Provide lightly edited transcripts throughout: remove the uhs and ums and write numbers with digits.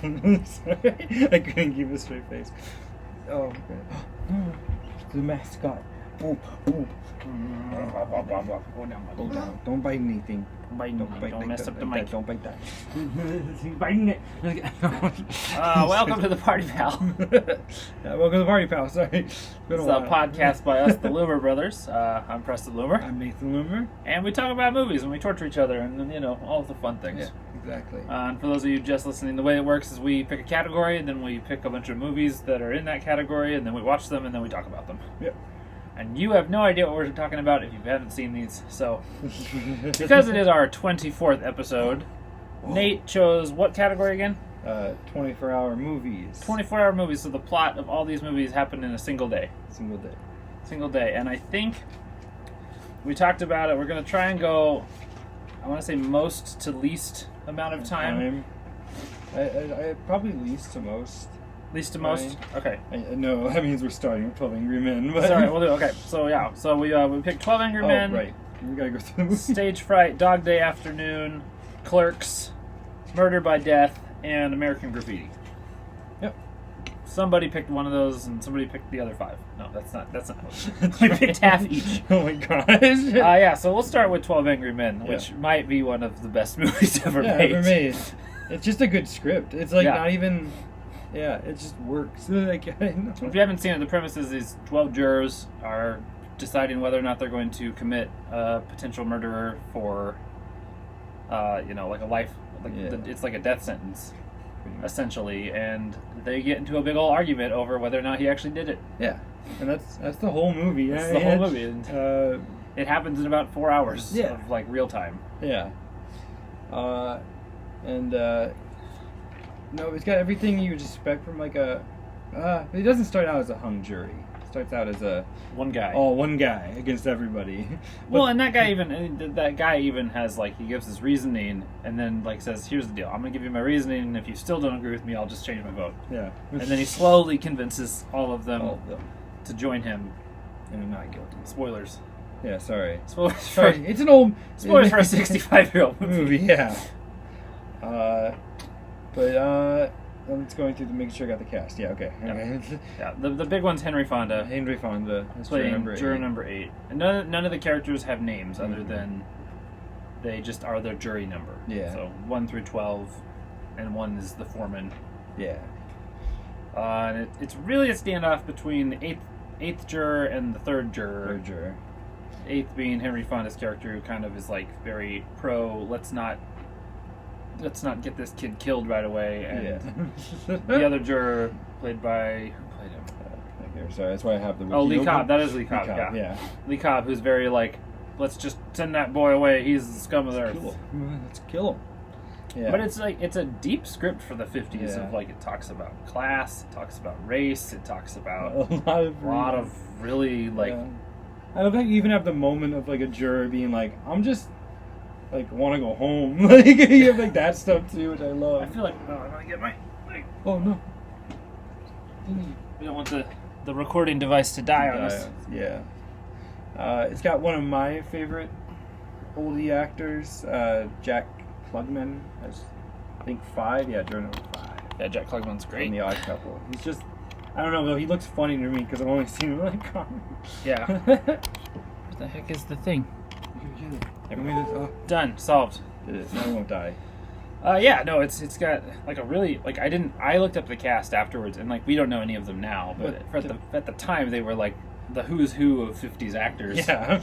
Sorry, I couldn't keep a straight face. Oh, okay. The mascot. Boop, boop. Go down. Don't bite anything. Don't mess up the mic. Don't bite that. He's biting it. Welcome to the Party Pal. Yeah, welcome to the Party Pal. Sorry. It's a podcast by us, the Loomer Brothers. I'm Preston Loomer. I'm Nathan Loomer. And we talk about movies and we torture each other and, all of the fun things. Yeah, exactly. And for those of you just listening, the way it works is we pick a category and then we pick a bunch of movies that are in that category and then we watch them and then we talk about them. Yep. And you have no idea what we're talking about if you haven't seen these. So, because it is our 24th episode, Nate chose what category again? 24-hour movies. 24-hour movies. So the plot of all these movies happened in a single day. Single day. And I think we talked about it. We're going to try and go, I want to say most to least amount of time. I probably least to most. Least to most? Okay. No, that means we're starting with 12 Angry Men. But... Sorry, we'll do. Okay, so yeah. So we picked 12 Angry Men. Oh, right. We gotta go through the movie. Stage Fright, Dog Day Afternoon, Clerks, Murder by Death, and American Graffiti. Yep. Somebody picked one of those, and somebody picked the other five. No, that's not. We picked half each. Oh my gosh. Yeah. So we'll start with 12 Angry Men, which might be one of the best movies ever made. It's just a good script. It's like not even. Yeah, it just works. If you haven't seen it, the premise is these 12 jurors are deciding whether or not they're going to commit a potential murderer for, like a life. It's like a death sentence, essentially. And they get into a big old argument over whether or not he actually did it. Yeah, and that's the whole movie. That's the whole movie. And, it happens in about 4 hours of, real time. Yeah. No, it's got everything you would expect from it doesn't start out as a hung jury. It starts out as one guy. Oh, one guy against everybody. Well, and that guy even has he gives his reasoning and then says, "Here's the deal. I'm gonna give you my reasoning, and if you still don't agree with me, I'll just change my vote." Yeah. And then he slowly convinces all of them to join him. And I'm not guilty. Spoilers. Yeah, sorry. Spoilers. Sorry, it's an old spoilers for a 65-year-old movie. Yeah. But let's going through to make sure I got the cast. Yeah, okay. Yeah, the big one's Henry Fonda. Henry Fonda is playing juror number 8. And none of the characters have names other than they just are their jury number. Yeah. So 1 through 12, and 1 is the foreman. Yeah. And it's really a standoff between the eighth juror and the third juror. Third juror. 8th being Henry Fonda's character, who kind of is very pro. Let's not get this kid killed right away. And the other juror, played by... Who played him? Here, sorry, that's why I have the... Lee Cobb. That is Lee Cobb, yeah. Lee Cobb, who's very let's just send that boy away. He's the scum of the earth. Cool. Let's kill him. Yeah. But it's it's a deep script for the 50s of it talks about class, it talks about race, it talks about a lot of really I love how you even have the moment of a juror being I'm just want to go home. You have that stuff too, which I love. I feel I'm gonna get my oh no. We don't want the recording device to die on us. Yeah. It's got one of my favorite oldie actors, Jack Klugman, has I think 5. Yeah, juror number 5. Yeah, Jack Klugman's great. In The Odd Couple. He's just, I don't know though, he looks funny to me because I've only seen him Yeah. What the heck is the thing? Done. Solved. It is. I won't die. No, it's got a really I looked up the cast afterwards and we don't know any of them now, but at the time they were the who's who of 50s actors. Yeah.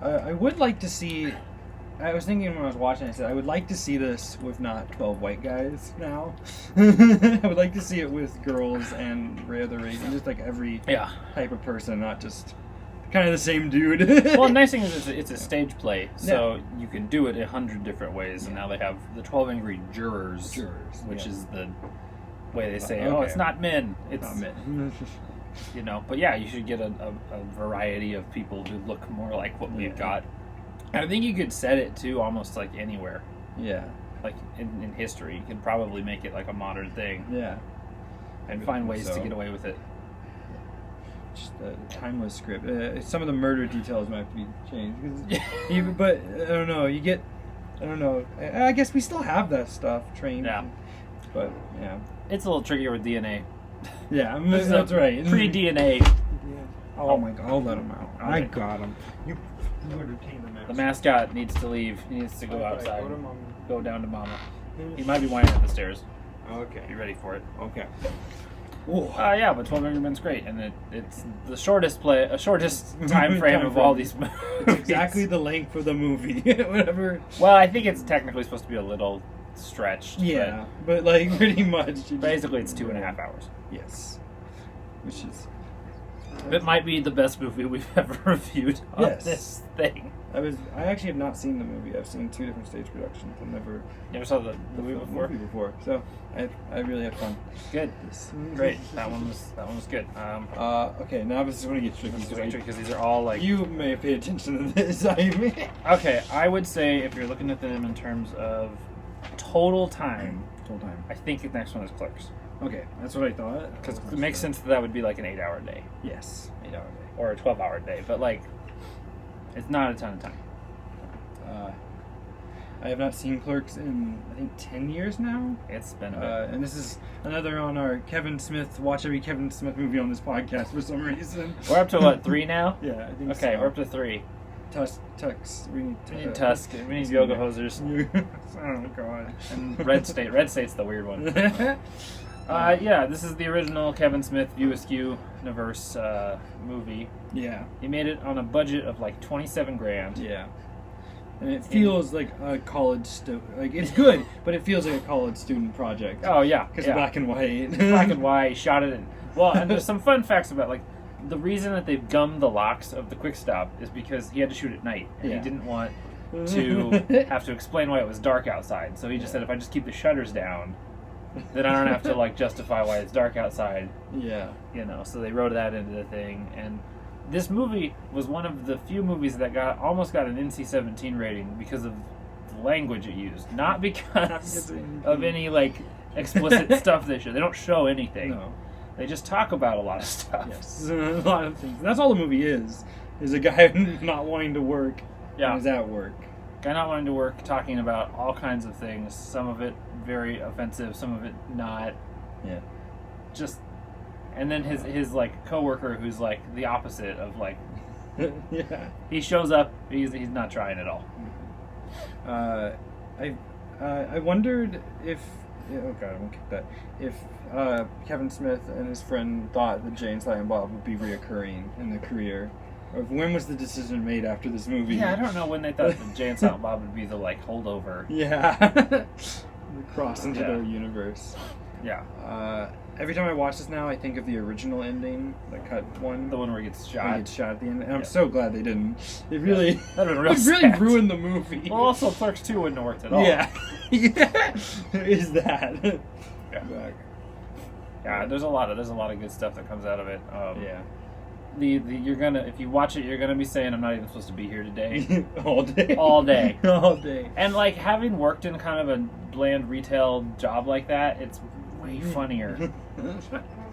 I would like to see. I was thinking when I was watching, I said I would like to see this with not 12 white guys now. I would like to see it with girls and other race, and just every type of person, not just kind of the same dude. Well, the nice thing is it's a stage play, so you can do it 100 different ways, and now they have the 12 Angry Jurors, which is the way they say, it's not men. It's not men. But you should get a variety of people who look more like what we've got. And I think you could set it too almost anywhere. Yeah. In history. You could probably make it a modern thing. Yeah. And find ways to get away with it. Just a timeless script. Some of the murder details might have to be changed. But, I don't know, you get I don't know. I guess we still have that stuff trained. Yeah. But yeah. It's a little trickier with DNA. Yeah, that's right. Pre-DNA. Oh my god, I'll let him out. Okay. I got him. You entertain the mascot. The mascot needs to leave. He needs to go outside. Go to Mama. Go down to Mama. He might be whining at the stairs. Okay. Be ready for it. Okay. Yeah, but 12 Angry Men's great, and it's the shortest time frame of all these movies. It's exactly the length of the movie. Whatever. Well, I think it's technically supposed to be a little stretched. Yeah, but like pretty much. Basically, it's 2.5 hours. Yes. Which is. It might be the best movie we've ever reviewed on this thing. I actually have not seen the movie. I've seen 2 different stage productions. I've never. You ever saw the movie before? So I really had fun. Good. Great. That one was good. Okay, now this is going to get tricky because these are all like. You may pay attention to this. Okay, I would say if you're looking at them in terms of total time, I think the next one is Clerks. Okay, that's what I thought. Because it makes sense that would be like an 8-hour day. Yes, 8-hour day. Or a 12-hour day, but like, it's not a ton of time. I have not seen Clerks in, I think, 10 years now. It's been a bit. And this is another on our Kevin Smith, watch every Kevin Smith movie on this podcast for some reason. We're up to what, 3 now? Yeah, I think so. Okay, we're up to 3. Tusk. We need Tusk. We need yoga hosers. Oh, God. And Red State. Red State's the weird one. Yeah, this is the original Kevin Smith View Askew universe movie. Yeah. He made it on a budget of like $27,000. Yeah. And it feels like a college student. Like, it's good, but it feels like a college student project. Oh, yeah. Because it's black and white. Black and white, shot it in. Well, and there's some fun facts about, like, the reason that they've gummed the locks of the quick stop is because he had to shoot at night. And he didn't want to have to explain why it was dark outside. So he just said, if I just keep the shutters down, then I don't have to, like, justify why it's dark outside. Yeah. You know, so they wrote that into the thing. And this movie was one of the few movies that almost got an NC-17 rating because of the language it used. Not because of any, like, explicit stuff they show. They don't show anything. No. They just talk about a lot of stuff. Yes. A lot of things. That's all the movie is a guy not wanting to work. Yeah. And is at work. Guy not wanting to work, talking about all kinds of things. Some of it very offensive, some of it not. Yeah. Just, and then his like coworker who's like the opposite of like. Yeah. He shows up. He's not trying at all. I wondered if. Oh God, I won't kick that. If Kevin Smith and his friend thought that Jay and Silent Bob would be reoccurring in their career. Or when was the decision made after this movie? Yeah, I don't know when they thought that Jay and Silent Bob would be the like holdover. Yeah. The cross into their universe. Yeah. Every time I watch this now, I think of the original ending, the cut one. The one where he gets shot. He gets shot at the end. And I'm so glad they didn't. It really, that'd been real it really ruined the movie. Well, also Clerks 2 wouldn't have worked at all. Yeah. Yeah. There is that. Yeah. Yeah, there's a lot of good stuff that comes out of it. Yeah. You're gonna, if you watch it, you're gonna be saying, I'm not even supposed to be here today. All day. All day. All day. And like having worked in kind of a bland retail job like that, it's way funnier.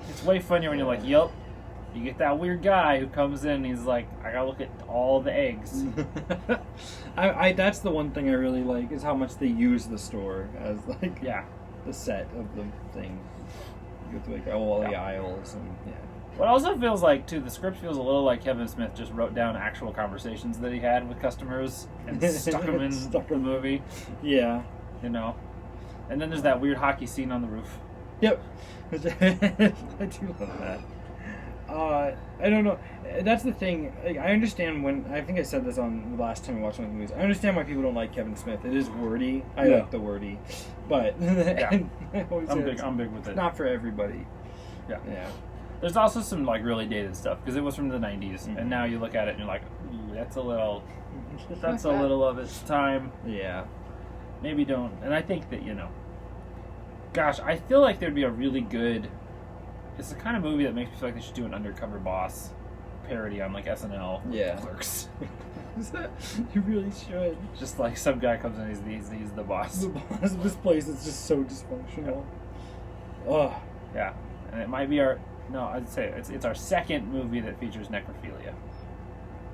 It's way funnier when you're like, yup. You get that weird guy who comes in and he's like, I gotta look at all the eggs. I that's the one thing I really like is how much they use the store as like the set of the thing. You go through like all the aisles and What also feels like, too, the script feels a little like Kevin Smith just wrote down actual conversations that he had with customers and stuck them in the movie. Yeah. You know? And then there's that weird hockey scene on the roof. Yep. I do love that. I don't know. That's the thing. Like, I understand when... I think I said this on the last time we watched one of the movies. I understand why people don't like Kevin Smith. It is wordy. I like the wordy. But... I'm big with it. Not for everybody. Yeah. Yeah. There's also some like really dated stuff because it was from the 90s, and now you look at it and you're like, ooh, that's a little of its time. Yeah. Maybe don't. And I think that, you know, gosh, I feel like there'd be a really good... It's the kind of movie that makes me feel like they should do an Undercover Boss parody on like SNL. Yeah. Clerks. You really should. Just like some guy comes in, he's the boss. The boss of this place is just so dysfunctional. Ugh. Yeah. And it might be I'd say it's our second movie that features necrophilia.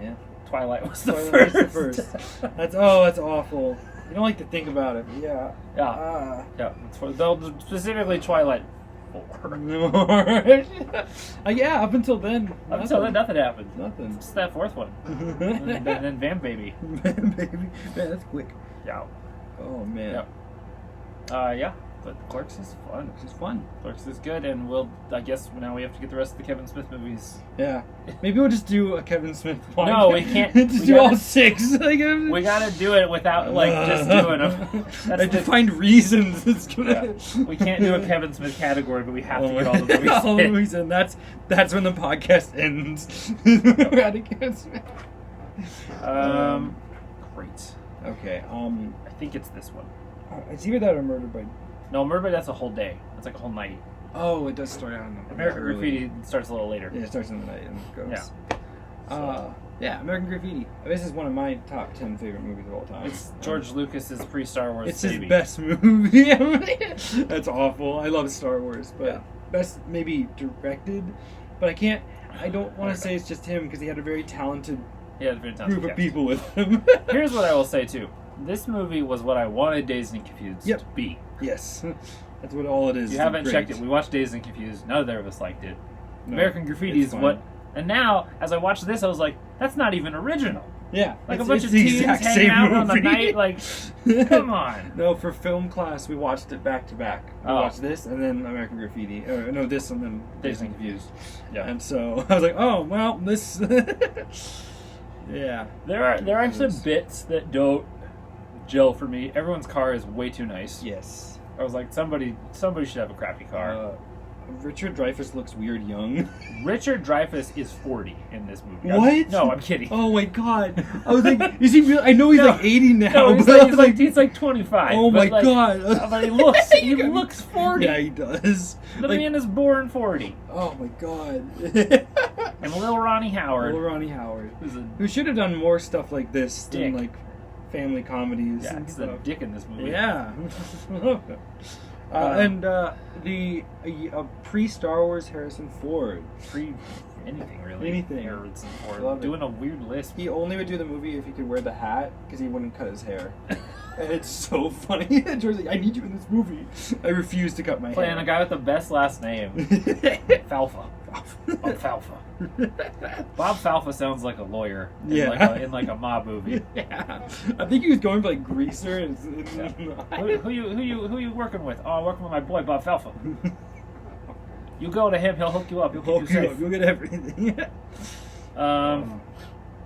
Yeah. Twilight was the first. That's awful. You don't like to think about it, but yeah. Yeah. Yeah. It's specifically Twilight 4. Yeah, up until then. Up until then, nothing happened. Nothing. It's that fourth one. and then Van Baby. Van Baby. Man, that's quick. Yeah. Oh, man. Yeah. But Clerks is fun. Clerks is good, and I guess now we have to get the rest of the Kevin Smith movies. Yeah. Maybe we'll just do a Kevin Smith one. No, we can't. Just do all 6. We gotta do it without, just doing them. I have to find reasons it's gonna... Yeah. We can't do a Kevin Smith category, but we have to get all the movies all the in. movies, and that's when the podcast ends. We're out of Kevin Smith. Great. Okay, I think it's this one. It's either that or Murder by... No, Murder by that's a whole day. That's like a whole night. Oh, it does start out in the American early. Graffiti starts a little later. Yeah, it starts in the night and goes. Yeah. Yeah, American Graffiti. This is one of my top 10 favorite movies of all time. It's George Lucas's pre-Star Wars It's baby. his best movie. That's awful. I love Star Wars, but best maybe directed. But I don't want to say it's just him because he had a very talented group of people with him. Here's what I will say too. This movie was what I wanted Dazed and Confused to be. Yes. That's what all it is. If you haven't checked it, we watched Dazed and Confused. Neither of us liked it. No, American Graffiti is what... And now, as I watched this, I was like, that's not even original. Yeah. Like a bunch of teens hanging out on the night, like, come on. No, for film class, we watched it back to back. We watched this and then American Graffiti. No, this and then Dazed and Confused. Yeah. And so I was like, oh, well, this... Yeah. There are some bits that don't gel for me. Everyone's car is way too nice. Yes. I was like, somebody should have a crappy car. Richard Dreyfuss looks weird young. Richard Dreyfuss is 40 in this movie. What? No, I'm kidding. Oh my god. I was like, is he really? I know he's like 80 now. No, he's like 25. Oh my but god. But he looks 40. Yeah, he does. The man is born 40. Oh my god. And Lil Ronnie Howard. Who should have done more stuff like this than like family comedies. Yeah, he's a dick in this movie. Yeah. And the pre-Star Wars Harrison Ford. Anything really. Anything. Harrison Ford. Doing a weird list. He only would do the movie if he could wear the hat because he wouldn't cut his hair. And it's so funny. George's like, I need you in this movie. I refuse to cut my hair. Playing a guy with the best last name. Falfa. Bob Falfa. Bob Falfa sounds like a lawyer in like a mob movie. Yeah. I think he was going for like Greaser. Who you working with? Oh, I'm working with my boy Bob Falfa. You go to him, he'll hook you up. He'll keep you safe. You'll get everything.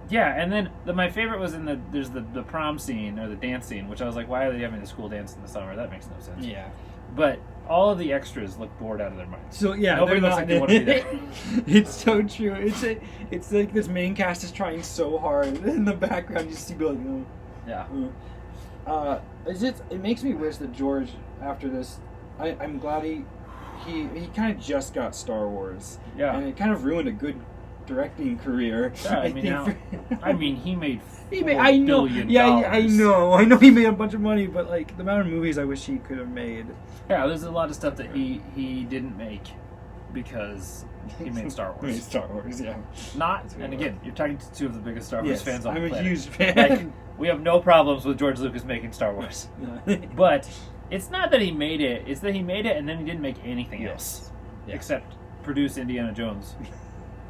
Yeah, and then my favorite was there's the prom scene or the dance scene, which I was like, why are they having the school dance in the summer? That makes no sense. Yeah. But all of the extras look bored out of their minds. So yeah, nobody looks like they want to be there. It's so true. It's like this main cast is trying so hard. In the background, you see people like, yeah. It makes me wish that George, after this, I'm glad he kind of just got Star Wars. Yeah. And it kind of ruined a good directing career. Yeah, I mean, he made $4 billion. Yeah, I know he made a bunch of money, but like the amount of movies I wish he could have made. Yeah, there's a lot of stuff that he didn't make because he made Star Wars. He made Star Wars, yeah. And again, you're talking to two of the biggest Star Wars fans on the planet. I'm a huge fan. Like, we have no problems with George Lucas making Star Wars. But it's not that he made it, it's that he made it and then he didn't make anything else. Yeah. Except produce Indiana Jones.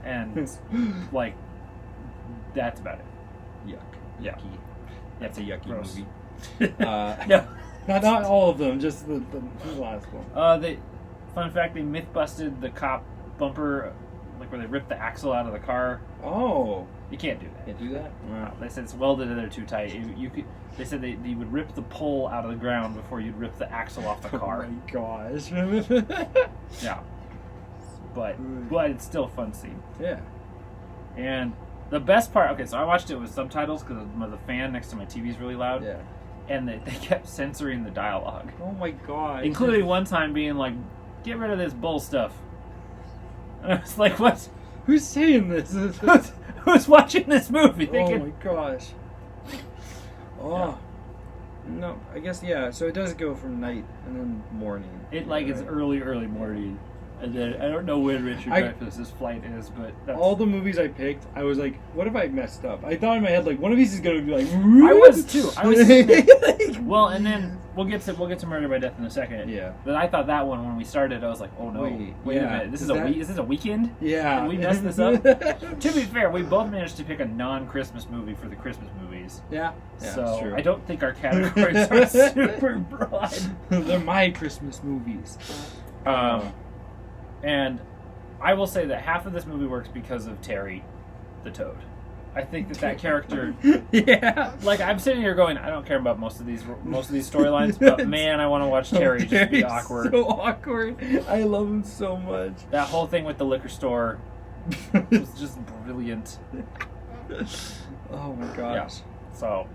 And, like, that's about it. Yuck. Yeah. Yucky. That's a yucky Gross. movie. No. Not all of them, just the last one. Fun fact, they myth-busted the cop bumper, like where they ripped the axle out of the car. Oh. You can't do that. Can't do that? No, they said it's welded in there too tight. They said you would rip the pole out of the ground before you'd rip the axle off the car. Oh my gosh. Yeah. But it's still a fun scene. Yeah. And the best part, okay, so I watched it with subtitles because the fan next to my TV is really loud. Yeah. And they kept censoring the dialogue. Oh my god. Including one time being like, get rid of this bull stuff. And I was like, what? Who's saying this? Who's watching this movie thinking? Oh my gosh. Oh. Yeah. No, I guess, yeah, so it does go from night and then morning. It's early morning. And then I don't know when Richard Dreyfuss's Flight is, but that's... all the movies I picked, I was like, what have I messed up? I thought in my head, like, one of these is going to be like... I was too. I was thinking, well, and then we'll get to Murder by Death in a second. Yeah. But I thought that one, when we started, I was like, oh no, wait a minute. Is this a weekend? Yeah. Did we messed this up? To be fair, we both managed to pick a non-Christmas movie for the Christmas movies. Yeah. So true. I don't think our categories are super broad. They're my Christmas movies. And I will say that half of this movie works because of Terry, the Toad. I think that character. Yeah. Like, I'm sitting here going, I don't care about most of these storylines, but man, I want to watch Terry just be awkward. So awkward. I love him so much. That whole thing with the liquor store was just brilliant. Oh my gosh. Yeah. So,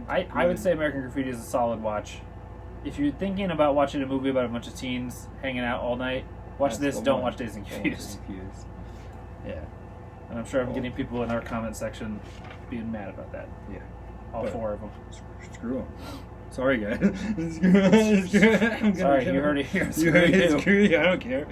I would say American Graffiti is a solid watch. If you're thinking about watching a movie about a bunch of teens hanging out all night, watch this. Don't watch Dazed and Confused. Yeah. And I'm sure I'm getting people in our comment section being mad about that. Yeah. All four of them. Screw them. Sorry, guys. Sorry, you heard it here. Screw you. I don't care.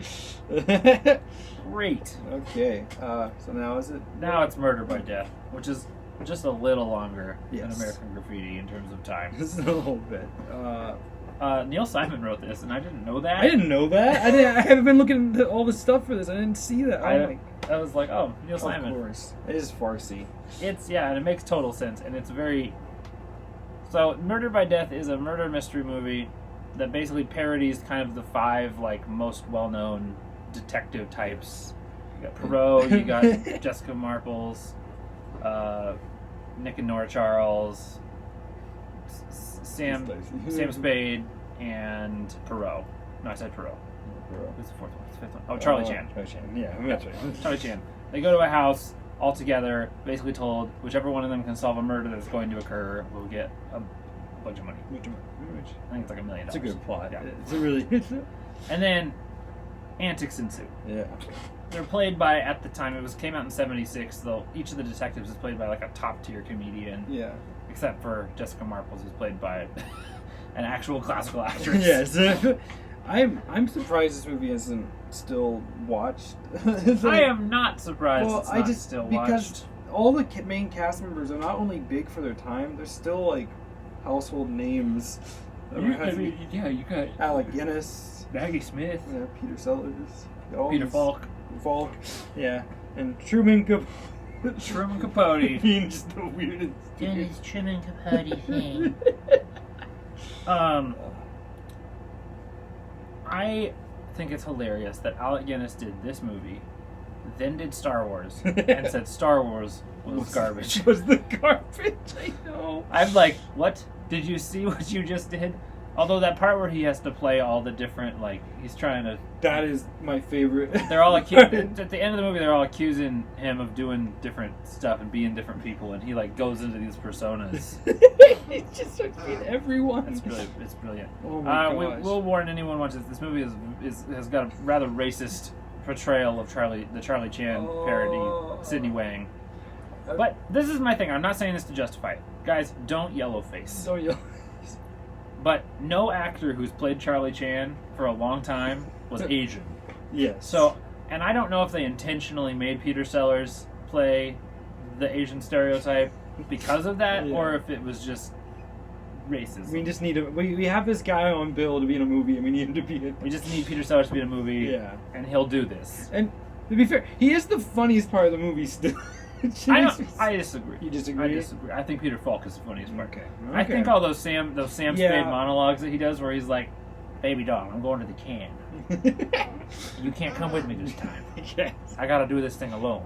Great. Okay. So now is it? Now it's Murder by Death, which is just a little longer than Yes. American Graffiti in terms of time. Just a little bit. Neil Simon wrote this, and I didn't know that. I didn't know that. I haven't been looking at all the stuff for this. I didn't see that. I was like, oh, Neil Simon. Of course. It is Farsi. And it makes total sense, and it's very... So, Murder by Death is a murder mystery movie that basically parodies kind of the 5, like, most well-known detective types. You got Perot, you got Jessica Marples, Nick and Nora Charles, Sam Spade, and Perot. No, I said Perot. Who's the fourth one? Who's the fifth one? Oh, Charlie Chan. Charlie Chan. Yeah, that's right. Charlie Chan. They go to a house all together, basically told whichever one of them can solve a murder that's going to occur will get a bunch of money. I think it's like $1 million. It's a good plot. Yeah. It's a really. And then antics ensue. Yeah. They're played by, at the time, came out in '76, though each of the detectives is played by like a top tier comedian. Yeah. Except for Jessica Marples, who's played by an actual classical actress. Yes. I'm surprised this movie isn't still watched. I am not surprised it's not still because watched. all the main cast members are not only big for their time, they're still like household names. You got Alec Guinness, Maggie Smith, Peter Sellers, Peter Falk, yeah, and Truman Capote. Truman Capote being just the weirdest. doing his Truman Capote thing. I think it's hilarious that Alec Guinness did this movie, then did Star Wars, and said Star Wars was garbage. Was the garbage? I know. I'm like, what? Did you see what you just did? Although that part where he has to play all the different, like, he's trying to... That is my favorite. They're all accusing... At the end of the movie, they're all accusing him of doing different stuff and being different people, and he, like, goes into these personas. He just starts being everyone. It's brilliant. Oh my gosh. We'll warn anyone watching this. This movie has got a rather racist portrayal of the Charlie Chan parody, Sidney Wang. But this is my thing. I'm not saying this to justify it. Guys, don't yellow face. Don't yellow. But no actor who's played Charlie Chan for a long time was Asian. Yes. So, and I don't know if they intentionally made Peter Sellers play the Asian stereotype because of that, or if it was just racism. We just need we have this guy on bill to be in a movie, and we need him to be in. We just need Peter Sellers to be in a movie, and he'll do this. And to be fair, he is the funniest part of the movie still. I disagree. You disagree? I disagree. I think Peter Falk is the funniest part. Okay. I think all those Sam Spade monologues that he does, where he's like, "Baby doll, I'm going to the can. You can't come with me this time. Yes. I got to do this thing alone."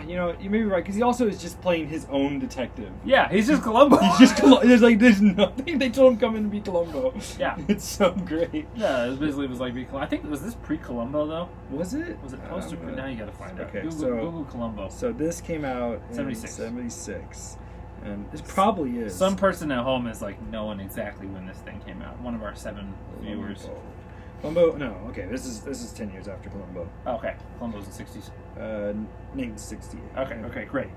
You may be right, because he also is just playing his own detective. Yeah, he's just Columbo. There's nothing. They told him come in and be Columbo. Yeah, it's so great. Yeah, it was like I think was this pre-Columbo though? Was it? Was it post or pre? Now you got to find out. Okay, Google Columbo. So this came out in 76. And this probably is. Some person at home is like knowing exactly when this thing came out. One of our 7 viewers. Columbo? No. Okay, this is 10 years after Columbo. Okay, Columbo's in the 60s. 1968. Okay, great.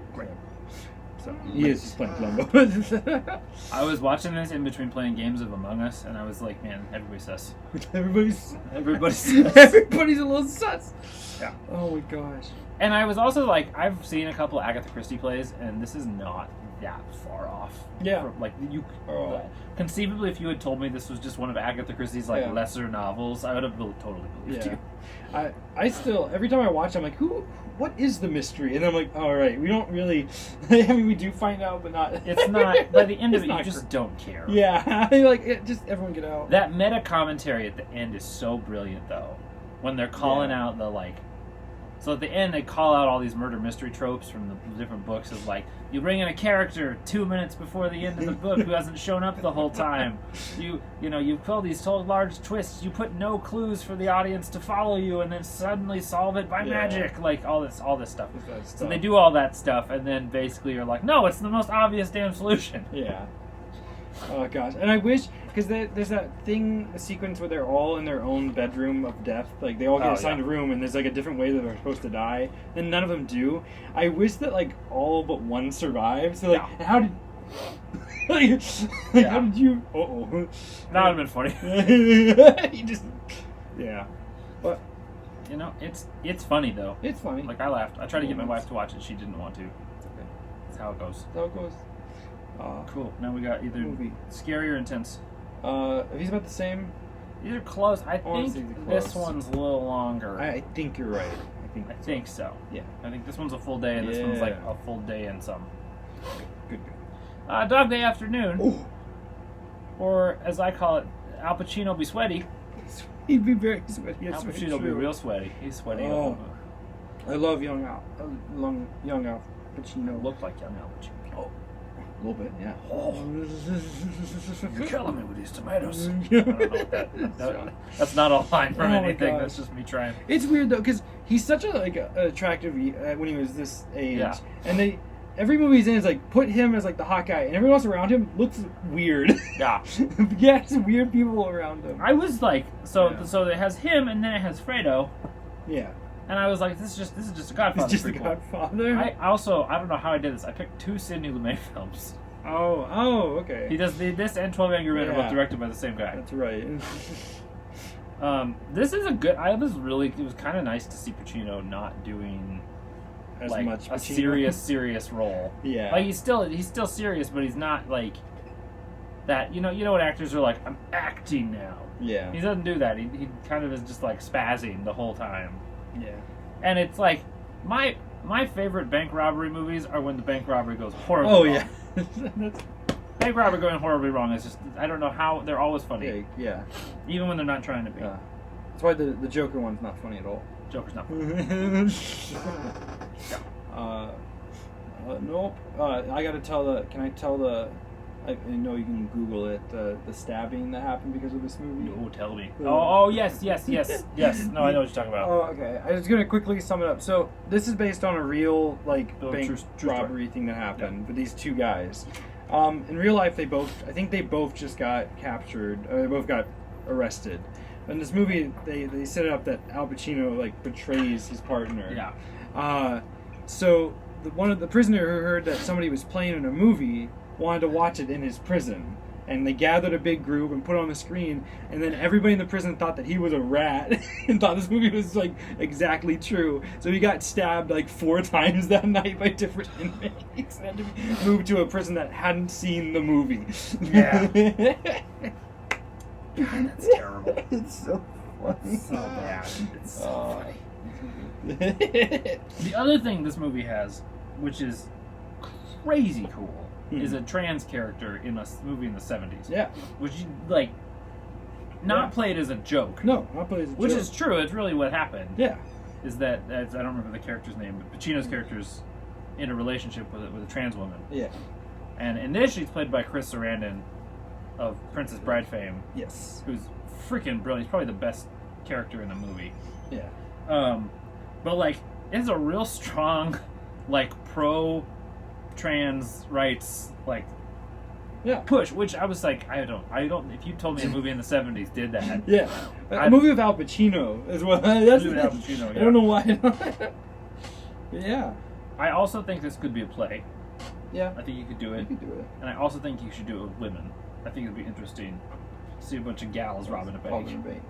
So he is just playing Columbo. I was watching this in between playing games of Among Us, and I was like, man, everybody's sus. Everybody's sus. Everybody's a little sus. Yeah. Oh my gosh. And I was also like, I've seen a couple Agatha Christie plays, and this is not that far off. Yeah. From, like you, Oh. conceivably, if you had told me this was just one of Agatha Christie's like Yeah. lesser novels, I would have totally believed you. I still, every time I watch, I'm like, what is the mystery? And I'm like, all right, we don't really. I mean, we do find out, but not. It's not. By the end of It's it, you not just don't care. Yeah, like just everyone get out. That meta commentary at the end is so brilliant, though. When they're calling out the like. So at the end, they call out all these murder mystery tropes from the different books of like, you bring in a character 2 minutes before the end of the book who hasn't shown up the whole time. You pull these large twists. You put no clues for the audience to follow you, and then suddenly solve it by magic. Like all this stuff. So they do all that stuff, and then basically you're like, no, it's the most obvious damn solution. Yeah. Oh gosh, and I wish, because there's that thing, a sequence where they're all in their own bedroom of death, like they all get assigned a room, and there's like a different way that they're supposed to die, and none of them do. I wish that like all but one survived. So like, how did, how did you? That would have been funny. You just, but it's funny though. it's funny. Like I laughed. I tried to get my wife to watch it. She didn't want to. It's okay. That's how it goes. That's how it goes. Cool. Now we got either movie. scary or intense. If he's about the same, Either close. I Honestly, think they're this close. one's a little longer. I think you're right. I think so. Yeah. I think this one's a full day, and this one's like Yeah. a full day and some. Good. Dog Day Afternoon, Oh, or as I call it, Al Pacino be sweaty. he'd be very sweaty. Al Pacino be real sweaty. He's sweaty. Oh. I love young Al Pacino. Looked like young Al Pacino. Oh, a little bit, yeah. You're killing me with these tomatoes. I don't know what that's not a line from Oh my anything. gosh. That's just me trying. It's weird though, because he's such a attractive when he was this age, and every movie he's in is like put him as like the hot guy, and everyone else around him looks weird. Yeah. Yeah, it's weird people around him. I was like, so it has him, and then it has Fredo, Yeah, and I was like, this is just a Godfather. he's just the prequel. Godfather. I don't know how I did this. I picked 2 Sidney Lumet films. Oh, okay. He does this and 12 Angry Men are both Yeah. directed by the same guy. That's right. This is a good. It was kind of nice to see Pacino not doing As like much a Pacino. serious role. Yeah. Like he's still serious, but he's not like that. You know what actors are like. I'm acting now. Yeah. He doesn't do that. He kind of is just like spazzing the whole time. Yeah. And it's like my favorite bank robbery movies are when the bank robbery goes horribly Oh wrong. yeah. That's, Bank robbery going horribly wrong is just, I don't know how, they're always funny. yeah. Even when they're not trying to be. That's why the Joker one's not funny at all. Joker's not Nope. funny. I gotta tell the. Can I tell the? I know you can Google it. The stabbing that happened because of this movie. No, tell me. Oh, yes. Yes. No, I know what you're talking about. Oh, okay. I was gonna quickly sum it up. So this is based on a real bank true robbery thing that happened with these 2 guys. In real life, I think they both just got captured. They both got arrested. In this movie, they set it up that Al Pacino betrays his partner. Yeah. So one of the prisoner who heard that somebody was playing in a movie wanted to watch it in his prison, and they gathered a big group and put it on the screen, and then everybody in the prison thought that he was a rat and thought this movie was exactly true. So he got stabbed 4 times that night by different inmates and had to be moved to a prison that hadn't seen the movie. Yeah. God, that's terrible. It's so funny. So bad. It's so funny. funny. The other thing this movie has, which is crazy cool, is a trans character in a movie in the 70s. Yeah. Which, not played as a joke. No, not played as a joke. Which is true. It's really what happened. Yeah. Is that, I don't remember the character's name, but Pacino's character's in a relationship with a trans woman. Yeah. And in this, she's played by Chris Sarandon of Princess Bride fame. Yes. Who's freaking brilliant. He's probably the best character in the movie. Yeah. But it's a real strong, pro trans rights, push. Which I was like, I don't. If you told me a movie in the 70s did that, Yeah. A movie with Al Pacino as well. That's Al Pacino, I don't know why. Yeah. I also think this could be a play. Yeah. I think you could do You it. could do it. And I also think you should do it with women. I think it'd be interesting to see a bunch of gals robbing a bank. Robbing a bank.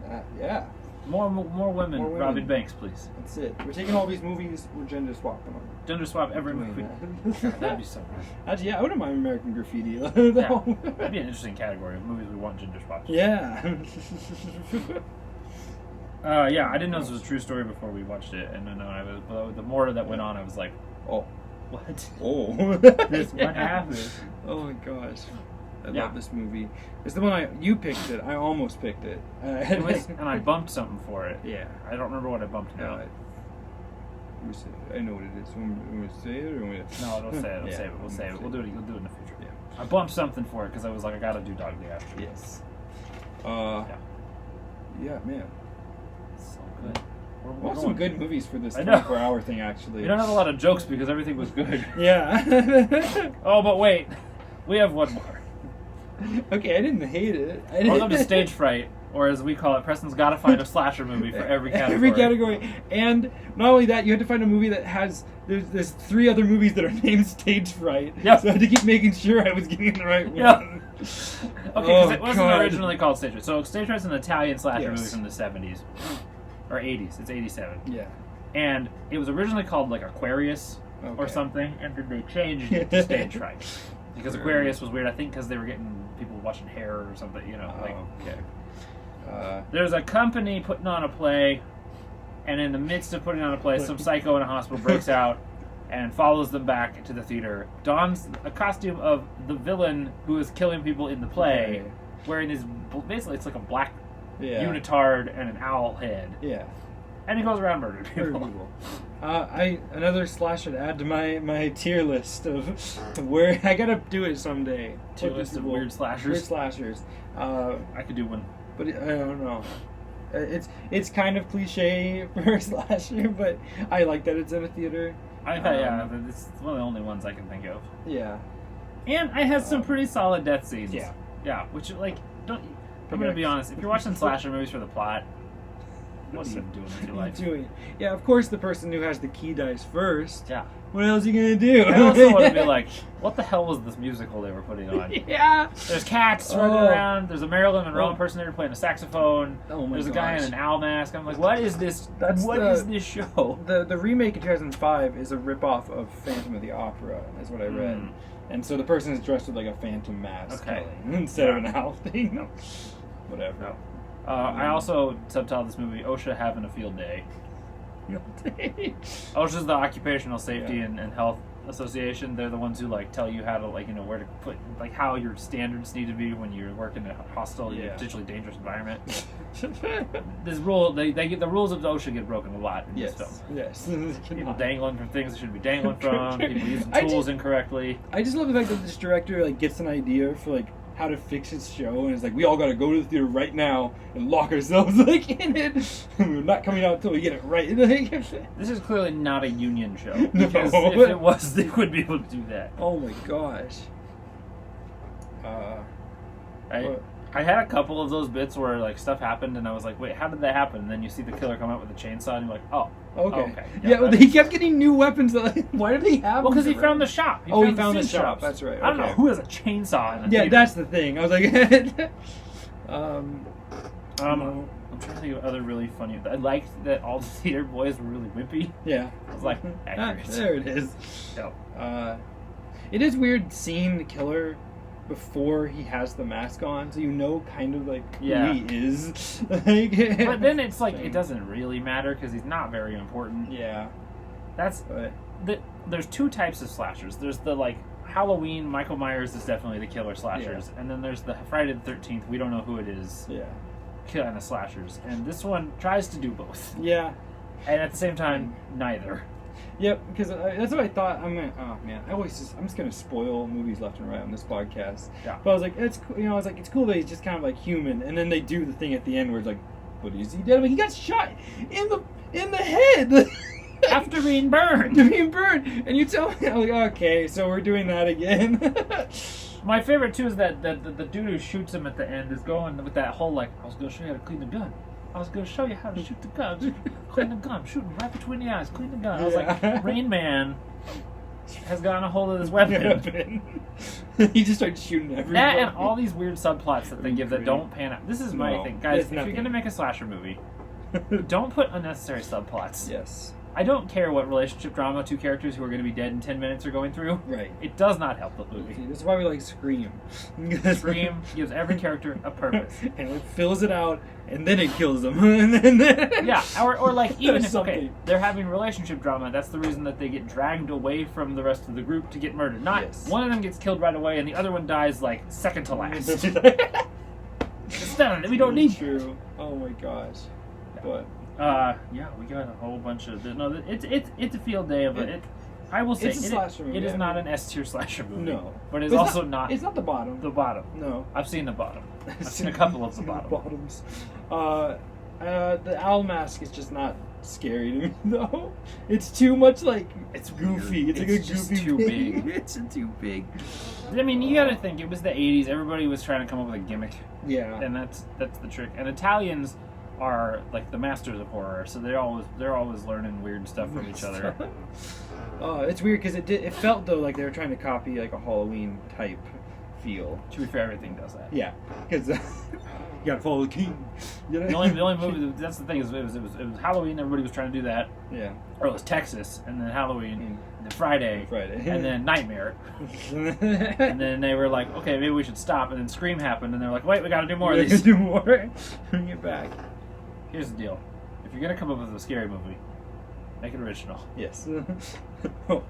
God, yeah. More women More women. robbing banks, please. That's it. We're taking all these movies, we're gender swapping them. Gender swap every Doing movie. that. That'd be so good. Actually, yeah, I wouldn't mind American Graffiti. Yeah. That'd be an interesting category of movies we want gender swaps. Yeah. Yeah, I didn't know this was a true story before we watched it, and then the more that went on, I was like, Oh. what? Oh. What happened? Oh my gosh. I Yeah. love this movie. It's the one you picked it. I almost picked it. It was, and I bumped something for it. Yeah. I don't remember what I bumped now. I know what it is. Want me to say it or want me to... No, don't say it. Don't Yeah, say it. We'll I'm say gonna it. We'll do it in the future. Yeah. I bumped something for it because I was like, I gotta do Dog Day After. Yes. Yeah, man. So good. We're Well, some good movies for this I know. 24-hour thing, actually. We don't have a lot of jokes because everything was good. Yeah. Oh, but wait. We have one more. Okay, I didn't hate it. Welcome to Stage Fright, or as we call it, Preston's gotta find a slasher movie for every category. Every category. And not only that, you have to find a movie that has... There's 3 other movies that are named Stage Fright. Yep. So I had to keep making sure I was getting the right Yep. one. Okay, Oh, because it wasn't God. originally called Stage Fright. So Stage Fright's an Italian slasher Yes. movie from the 70s. Or 80s. It's 87. Yeah. And it was originally called like Aquarius or Okay. something, and then they changed it to Stage Fright. Because Aquarius was weird, I think because they were getting people watching hair or something, you know. Like, okay. there's a company putting on a play, and in the midst of putting on a play, some psycho in a hospital breaks out and follows them back to the theater, dons a costume of the villain who is killing people in the play, wearing his, basically it's like a black unitard and an owl head. Yeah. And he goes around murdering people. Another slasher to add to my tier list of where I gotta do it someday. Tier list of weird slashers. Weird slashers. I could do one. But I don't know. It's kind of cliche for a slasher, but I like that it's in a theater. I thought, it's one of the only ones I can think of. Yeah. And I had some pretty solid death scenes. Yeah. Yeah, which, like, I'm gonna be honest, if you're watching slasher movies for the plot, what are you doing with your life? Yeah, of course the person who has the key dies first. Yeah. What else are you gonna do? I also want to be like, what the hell was this musical they were putting on? Yeah. There's cats running around. There's a Marilyn Monroe impersonator playing a saxophone. Oh my There's a guy in an owl mask. I'm like, what is this? What is this show? The remake in 2005 is a ripoff of Phantom of the Opera, is what I read. And so the person is dressed with like a phantom mask instead of an owl thing. Whatever. No. I also subtitled this movie "OSHA Having a Field Day." OSHA's the Occupational Safety and Health Association. They're the ones who like tell you how to where to put how your standards need to be when you're working in a hostile, potentially dangerous environment. This rule, the rules of OSHA get broken a lot in this film. Yes. People dangling from things they shouldn't be dangling from. People using tools incorrectly. I just love the fact that this director gets an idea for how to fix his show, and it's like, we all gotta go to the theater right now and lock ourselves in it. We're not coming out until we get it right. This is clearly not a union show. No. Because if it was, they would be able to do that. Oh my gosh. I had a couple of those bits where stuff happened and I was like, wait, how did that happen? And then you see the killer come out with a chainsaw and you're like, oh. Okay. Yeah, he kept getting new weapons. Why did he have well, because he them? found the shop. He found the shop. shops. That's right. I don't know who has a chainsaw in the theater. That's the thing. I was like, I'm trying to think of other really funny. I liked that all the theater boys were really wimpy. Yeah. I was like, accurate. There it is. Yep. It is weird seeing the killer before he has the mask on, so you know kind of who he is. But then it's it doesn't really matter because he's not very important. Yeah. There's 2 types of slashers. There's the Halloween, Michael Myers is definitely the killer slashers, and then there's the Friday the 13th, we don't know who it is. Yeah. Kind of slashers, and this one tries to do both. Yeah. And at the same time, neither. Yep, because that's what I thought. I'm just gonna spoil movies left and right on this podcast. Yeah. But I was like, it's cool that he's just kind of human, and then they do the thing at the end where it's like, but is he dead? He got shot in the head after being burned. And you tell me, I'm like, okay, so we're doing that again. My favorite too is that the dude who shoots him at the end is going with that whole I was gonna show you how to clean the gun. I was going to show you how to shoot the gun. Clean the gun. Shooting right between the eyes. Clean the gun. I was like, Rain Man. has gotten a hold of this weapon. He just starts shooting everybody. That and all these weird subplots that they give that don't pan out. This is my thing. Guys, if you're going to make a slasher movie, don't put unnecessary subplots. Yes. I don't care what relationship drama two characters who are going to be dead in 10 minutes are going through. Right. It does not help the movie. This is why we like Scream. Scream gives every character a purpose. And it fills it out, and then it kills them. and then Yeah, or like, even if, something. okay, they're having relationship drama, that's the reason that they get dragged away from the rest of the group to get murdered. Not one of them gets killed right away and the other one dies, like, second to last. It's done. We don't need True. Oh my gosh. But... yeah, we got a whole bunch of... No, it's a field day of it. I will say, it's a slasher movie. It is not an S-tier slasher movie. No. But it's also not... It's not the bottom. The bottom. No. I've seen the bottom. I've seen a couple of the bottoms. The owl mask is just not scary to me, though. It's too much, like... It's goofy. It's like a goofy too thing. big. It's too big. I mean, you gotta think, it was the 80s. Everybody was trying to come up with a gimmick. Yeah. And that's the trick. And Italians are like the masters of horror, so they're always learning weird stuff from each other. It's weird because it felt though like they were trying to copy like a Halloween type feel. To be fair, everything does that. Yeah, because you gotta follow the king. You know? The only movie that's the thing is it was Halloween. Everybody was trying to do that. Yeah. Or it was Texas, and then Halloween, and then Friday, and then Nightmare, and then they were like, okay, maybe we should stop. And then Scream happened, and they're like, wait, we got to do more of these. Do more. Bring it back. Here's the deal: if you're gonna come up with a scary movie, make it original. Yes.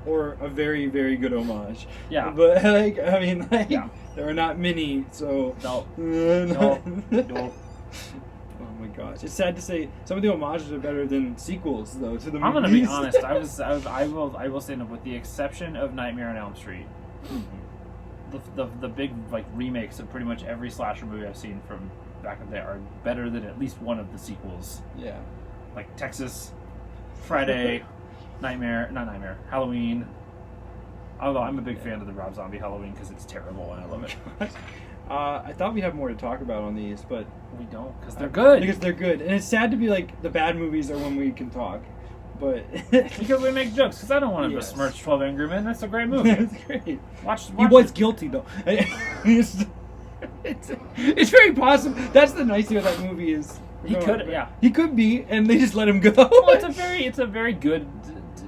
Or a very, very good homage. Yeah. But like, I mean, like, there are not many, so. No. Oh my gosh! It's sad to say some of the homages are better than sequels, though. To the movies. I'm gonna be honest. I will stand up with the exception of Nightmare on Elm Street. The big like remakes of pretty much every slasher movie I've seen from back in the day are better than at least one of the sequels. Yeah. Like Texas, Friday, Halloween. Although I'm a big fan of the Rob Zombie Halloween because it's terrible and I love it. I thought we'd have more to talk about on these, but we don't because they're good. Because they're good, and it's sad to be like the bad movies are when we can talk, but because we make jokes. Because I don't want to besmirch 12 Angry Men. That's a great movie. It's great. Watch he was guilty though. It's very possible. That's the nice thing about that movie is he could be, and they just let him go. Well, it's a very good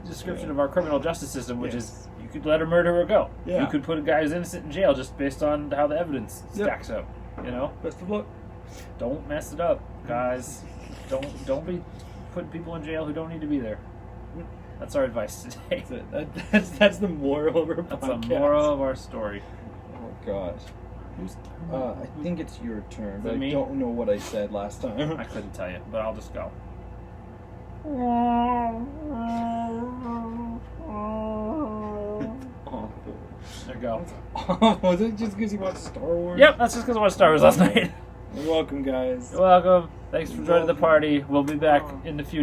description of our criminal justice system, which is you could let a murderer go. Yeah. You could put a guy who's innocent in jail just based on how the evidence stacks up. You know. Best of luck. Don't mess it up, guys. Don't be putting people in jail who don't need to be there. That's our advice today. That's the moral of our podcast. That's the moral of our story. Oh gosh. I think it's your turn, but I don't know what I said last time. I couldn't tell you, but I'll just go. There you go. Was it just because you watched Star Wars? Yep, that's just because I watched Star Wars last night. You're welcome, guys. You're welcome. Thanks for joining the party. We'll be back in the future.